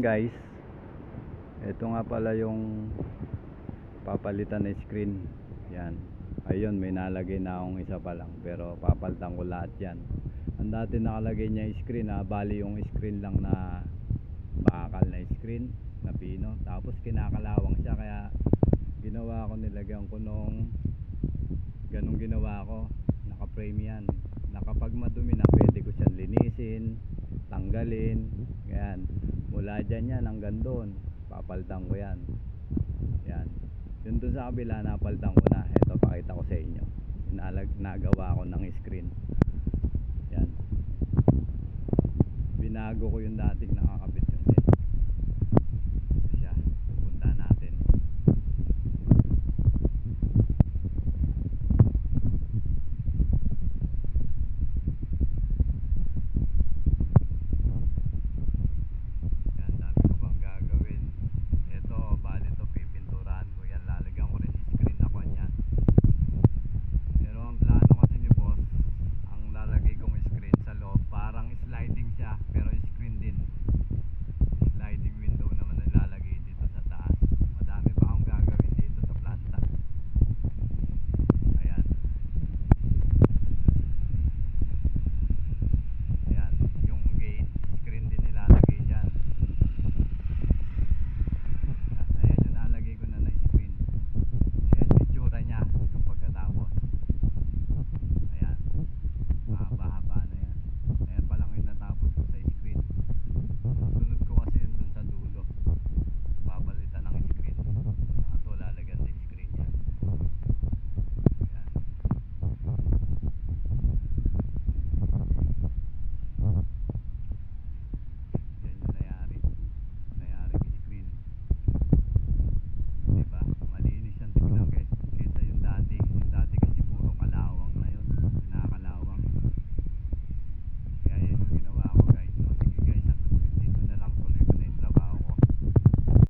guys, ito nga pala yung papalitan na screen. Yan, ayun, may nalagay na akong isa pa lang, pero papalitan ko lahat yan. Ang dati nakalagay niya screen, bali yung screen lang na bakal na screen na pino, tapos kinakalawang siya, kaya ginawa ko, nilagyan ko nung ganong ginawa ko, naka frame yan, na kapag madumi na pwede ko siyang linisin, tanggalin. Yan, mula dyan yan hanggang doon papalitan ko yan. Yan, yun doon sa kabila napalitan ko na. Ito, pakita ko sa inyo, nagawa ko ng screen. Yan, binago ko yung dating